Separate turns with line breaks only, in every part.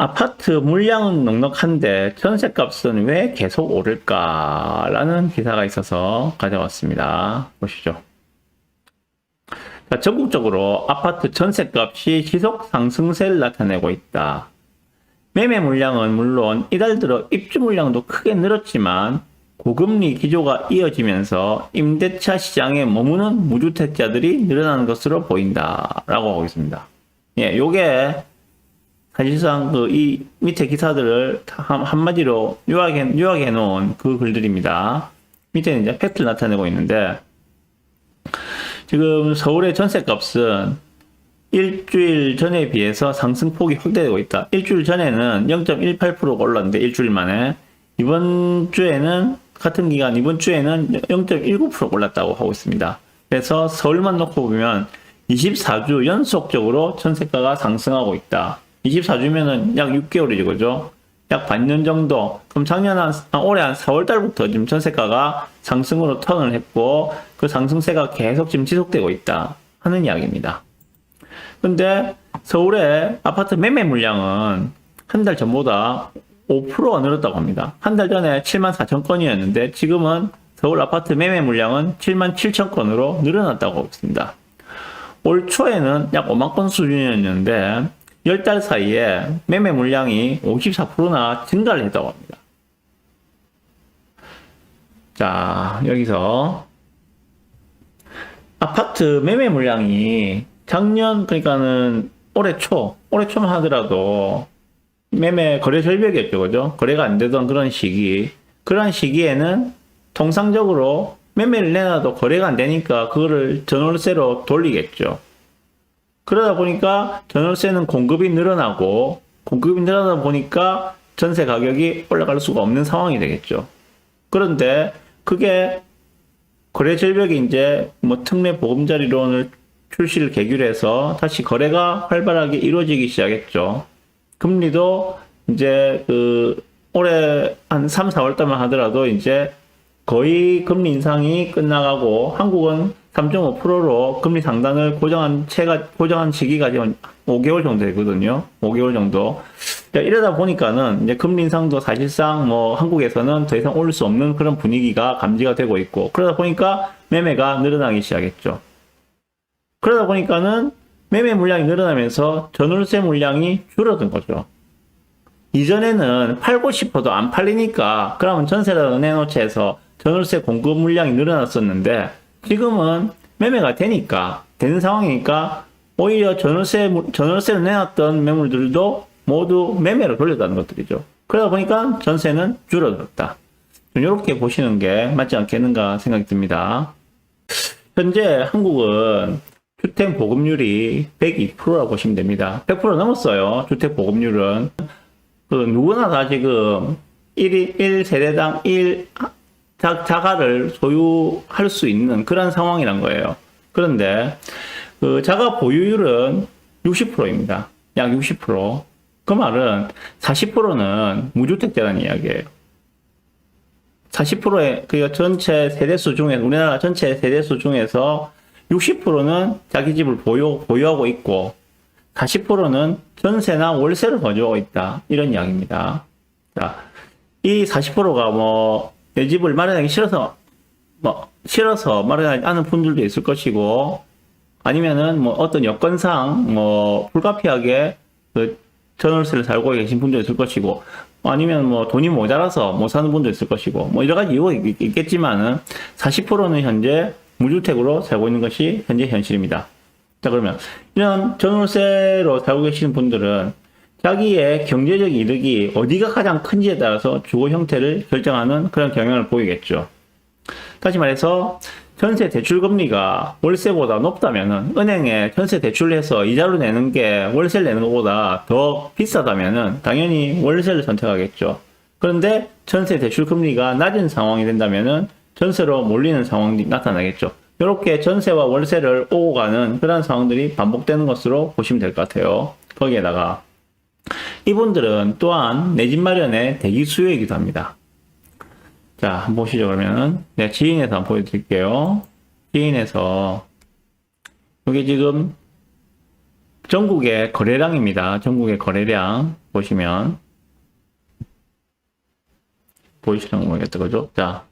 아파트 물량은 넉넉한데 전셋값은 왜 계속 오를까라는 기사가 있어서 가져왔습니다. 보시죠. 자, 전국적으로 아파트 전셋값이 지속 상승세를 나타내고 있다. 매매 물량은 물론 이달 들어 입주 물량도 크게 늘었지만 고금리 기조가 이어지면서 임대차 시장에 머무는 무주택자들이 늘어나는 것으로 보인다라고 하고 있습니다. 예, 요게 사실상 이 밑에 기사들을 한마디로 요약해 놓은 그 글들입니다. 밑에는 이제 팩트를 나타내고 있는데, 지금 서울의 전셋값은 일주일 전에 비해서 상승폭이 확대되고 있다. 일주일 전에는 0.18%가 올랐는데, 일주일 만에. 이번 주에는, 같은 기간, 이번 주에는 0.19%가 올랐다고 하고 있습니다. 그래서 서울만 놓고 보면 24주 연속적으로 전세가가 상승하고 있다. 24주면은 약 6개월이죠, 그죠? 약 반년 정도. 그럼 올해 한 4월달부터 지금 전세가가 상승으로 턴을 했고, 그 상승세가 계속 지금 지속되고 있다 하는 이야기입니다. 근데 서울의 아파트 매매 물량은 한 달 전보다 5%가 늘었다고 합니다. 한 달 전에 74,000건이었는데 지금은 서울 아파트 매매 물량은 77,000건으로 늘어났다고 하고 있습니다. 올 초에는 약 5만 건 수준이었는데 10달 사이에 매매 물량이 54%나 증가를 했다고 합니다. 자, 여기서 아파트 매매 물량이 작년, 그러니까는 올해 초만 하더라도 매매 거래 절벽이었죠, 그죠? 거래가 안 되던 그런 시기에는 통상적으로 매매를 내놔도 거래가 안 되니까 그거를 전월세로 돌리겠죠. 그러다 보니까 전월세는 공급이 늘어나다 보니까 전세 가격이 올라갈 수가 없는 상황이 되겠죠. 그런데 그게 거래 절벽이 이제 특례 보금자리론을 출시를 계기로 해서 다시 거래가 활발하게 이루어지기 시작했죠. 금리도 이제 올해 한 3, 4월 달만 하더라도 이제 거의 금리 인상이 끝나가고 한국은 3.5%로 금리 상단을 고정한 시기가 지금 5개월 정도 되거든요. 5개월 정도. 이러다 보니까는 이제 금리 인상도 사실상 한국에서는 더 이상 올릴 수 없는 그런 분위기가 감지가 되고 있고, 그러다 보니까 매매가 늘어나기 시작했죠. 그러다 보니까는 매매 물량이 늘어나면서 전월세 물량이 줄어든 거죠. 이전에는 팔고 싶어도 안 팔리니까 그러면 전세라도 내놓자 해서 전월세 공급 물량이 늘어났었는데, 지금은 매매가 되는 상황이니까 오히려 전월세를 내놨던 매물들도 모두 매매로 돌렸다는 것들이죠. 그러다 보니까 전세는 줄어들었다. 이렇게 보시는 게 맞지 않겠는가 생각이 듭니다. 현재 한국은 주택 보급률이 102%라고 보시면 됩니다. 100% 넘었어요. 주택 보급률은. 누구나 다 지금 1세대당 1 자가를 소유할 수 있는 그런 상황이란 거예요. 그런데 자가 보유율은 60%입니다. 약 60%. 그 말은 40%는 무주택자라는 이야기예요. 40%의 전체 세대수 중에서, 우리나라 전체 세대수 중에서 60%는 자기 집을 보유하고 있고 40%는 전세나 월세를 거주하고 있다. 이런 이야기입니다. 자, 이 40%가 내 집을 마련하기 싫어서 마련하지 않은 분들도 있을 것이고, 아니면은 어떤 여건상 불가피하게 전월세를 살고 계신 분도 있을 것이고, 아니면 돈이 모자라서 못 사는 분도 있을 것이고, 여러 가지 이유가 있겠지만은 40%는 현재 무주택으로 살고 있는 것이 현재 현실입니다. 자, 그러면 이런 전월세로 살고 계시는 분들은 자기의 경제적 이득이 어디가 가장 큰지에 따라서 주거 형태를 결정하는 그런 경향을 보이겠죠. 다시 말해서 전세 대출 금리가 월세보다 높다면은, 은행에 전세 대출을 해서 이자로 내는 게 월세를 내는 것보다 더 비싸다면은 당연히 월세를 선택하겠죠. 그런데 전세 대출 금리가 낮은 상황이 된다면은 전세로 몰리는 상황이 나타나겠죠. 이렇게 전세와 월세를 오고 가는 그런 상황들이 반복되는 것으로 보시면 될 것 같아요. 거기에다가 이분들은 또한 내 집 마련의 대기 수요이기도 합니다. 자, 한번 보시죠. 그러면 지인에서 한번 보여드릴게요. 지인에서 이게 지금 전국의 거래량입니다. 전국의 거래량 보시면 보이시는 거 모르겠다, 그죠? 자,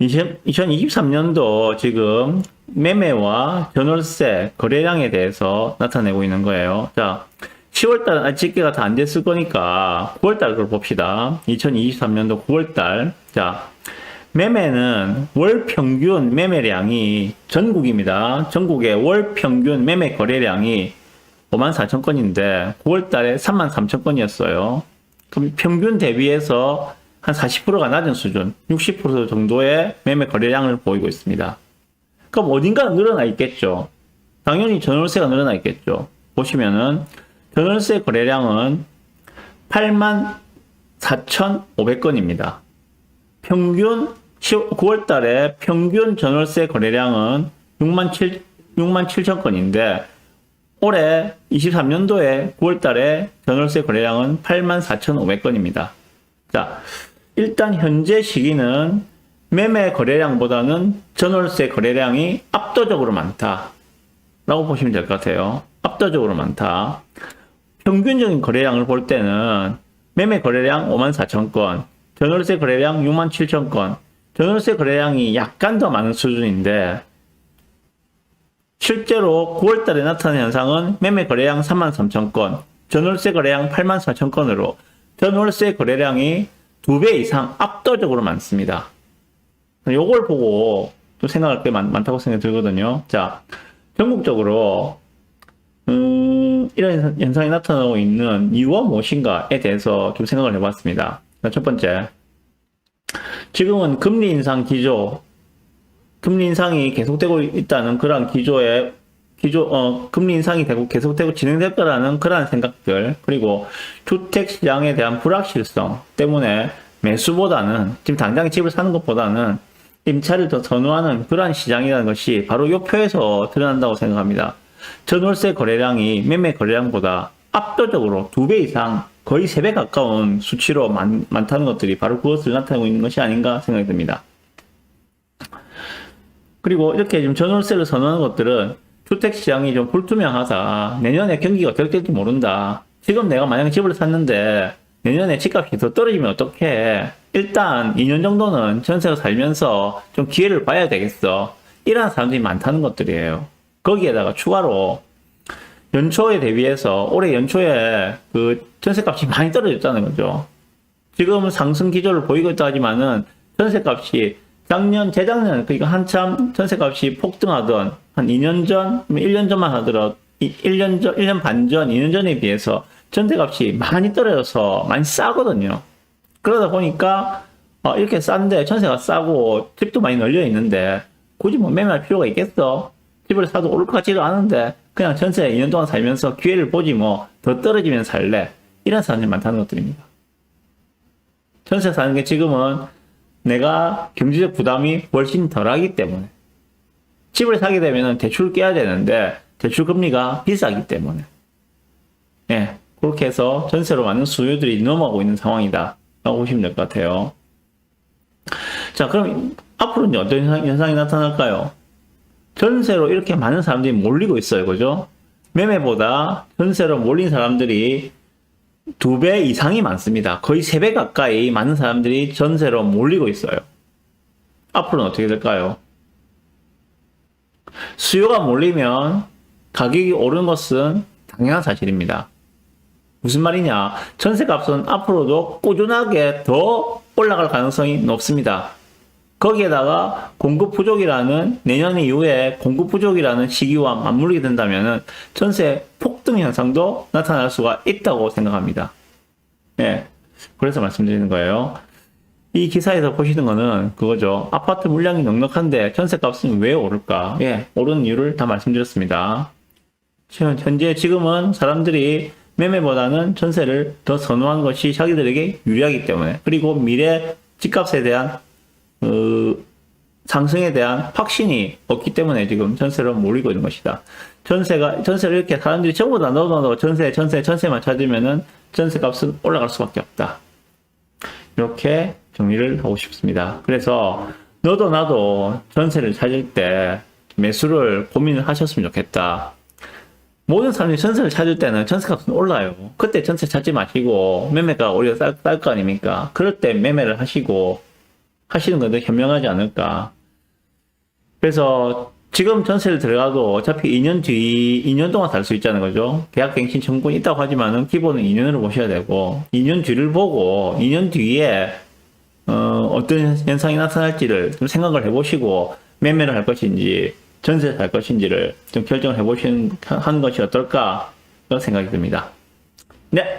2023년도 지금 매매와 전월세 거래량에 대해서 나타내고 있는 거예요. 자, 10월달 아직 집계가 다 안 됐을 거니까 9월달 걸 봅시다. 2023년도 9월달. 자, 매매는 월 평균 매매량이 전국입니다. 전국의 월 평균 매매 거래량이 54,000건인데 9월달에 33,000건이었어요. 그럼 평균 대비해서 한 40%가 낮은 수준, 60% 정도의 매매 거래량을 보이고 있습니다. 그럼 어딘가 늘어나 있겠죠. 당연히 전월세가 늘어나 있겠죠. 보시면은 전월세 거래량은 84,500건입니다. 평균 9월달에 평균 전월세 거래량은 67,000건인데 올해 23년도에 9월달에 전월세 거래량은 84,500건입니다. 자, 일단 현재 시기는 매매 거래량보다는 전월세 거래량이 압도적으로 많다 라고 보시면 될 것 같아요. 압도적으로 많다. 평균적인 거래량을 볼 때는 매매 거래량 54,000건, 전월세 거래량 67,000건, 전월세 거래량이 약간 더 많은 수준인데 실제로 9월달에 나타난 현상은 매매 거래량 33,000건, 전월세 거래량 84,000건으로 전월세 거래량이 2배 이상 압도적으로 많습니다. 요걸 보고 또 생각할 게 많다고 생각이 들거든요. 자, 전국적으로 이런 현상이 나타나고 있는 이유가 무엇인가에 대해서 좀 생각을 해봤습니다. 첫 번째, 지금은 금리 인상 기조, 금리 인상이 계속되고 있다는 그런 금리 인상이 계속되고 진행될 거라는 그러한 생각들, 그리고 주택 시장에 대한 불확실성 때문에 매수보다는, 지금 당장 집을 사는 것보다는 임차를 더 선호하는 그러한 시장이라는 것이 바로 이 표에서 드러난다고 생각합니다. 전월세 거래량이 매매 거래량보다 압도적으로 2배 이상, 거의 3배 가까운 수치로 많다는 것들이 바로 그것을 나타내고 있는 것이 아닌가 생각이 듭니다. 그리고 이렇게 지금 전월세를 선호하는 것들은 주택시장이 좀 불투명하다. 내년에 경기가 어떻게 될지 모른다. 지금 내가 만약 집을 샀는데 내년에 집값이 더 떨어지면 어떡해. 일단 2년 정도는 전세로 살면서 좀 기회를 봐야 되겠어. 이런 사람들이 많다는 것들이에요. 거기에다가 추가로 연초에 대비해서 올해 연초에 그 전세값이 많이 떨어졌다는 거죠. 지금은 상승 기조를 보이고 있다 하지만은 전세값이 작년, 재작년, 그러니까 한참 전세값이 폭등하던 한 2년 전, 1년 전만 하더라도 1년 반 전, 2년 전에 비해서 전세값이 많이 떨어져서 많이 싸거든요. 그러다 보니까 이렇게 싼데 전세가 싸고 집도 많이 널려 있는데 굳이 뭐 매매할 필요가 있겠어? 집을 사도 오를 것 같지도 않은데 그냥 전세 2년 동안 살면서 기회를 보지 뭐 더 떨어지면 살래. 이런 사람들이 많다는 것들입니다. 전세 사는 게 지금은 내가 경제적 부담이 훨씬 덜하기 때문에, 집을 사게 되면 대출을 깨야 되는데 대출 금리가 비싸기 때문에, 예, 그렇게 해서 전세로 많은 수요들이 넘어가고 있는 상황이다 라고 보시면 될 것 같아요. 자, 그럼 앞으로 이제 어떤 현상이 나타날까요? 전세로 이렇게 많은 사람들이 몰리고 있어요. 그죠? 매매보다 전세로 몰린 사람들이 2배 이상이 많습니다. 거의 3배 가까이 많은 사람들이 전세로 몰리고 있어요. 앞으로는 어떻게 될까요? 수요가 몰리면 가격이 오르는 것은 당연한 사실입니다. 무슨 말이냐? 전세값은 앞으로도 꾸준하게 더 올라갈 가능성이 높습니다. 거기에다가 공급 부족이라는, 내년 이후에 공급 부족이라는 시기와 맞물리게 된다면 전세 폭등 현상도 나타날 수가 있다고 생각합니다. 예, 그래서 말씀드리는 거예요. 이 기사에서 보시는 거는 그거죠. 아파트 물량이 넉넉한데 전세값은 왜 오를까? 예, 오르는 이유를 다 말씀드렸습니다. 현재 지금은 사람들이 매매보다는 전세를 더 선호하는 것이 자기들에게 유리하기 때문에, 그리고 미래 집값에 대한 상승에 대한 확신이 없기 때문에 지금 전세로 몰리고 있는 것이다. 전세를 이렇게 사람들이 전부 다 넣어도 전세만 찾으면은 전세값은 올라갈 수밖에 없다. 이렇게 정리를 하고 싶습니다. 그래서 너도 나도 전세를 찾을 때 매수를 고민을 하셨으면 좋겠다. 모든 사람이 전세를 찾을 때는 전세값은 올라요. 그때 전세 찾지 마시고 매매가 오히려 쌀 거 아닙니까? 그럴 때 매매를 하시고 하시는 건 더 현명하지 않을까. 그래서 지금 전세를 들어가도 어차피 2년 동안 살 수 있잖아요. 그죠? 계약갱신 청구권이 있다고 하지만은 기본은 2년으로 보셔야 되고, 2년 뒤를 보고, 2년 뒤에, 어떤 현상이 나타날지를 좀 생각을 해보시고, 매매를 할 것인지, 전세를 할 것인지를 좀 결정을 하는 것이 어떨까, 그런 생각이 듭니다. 네.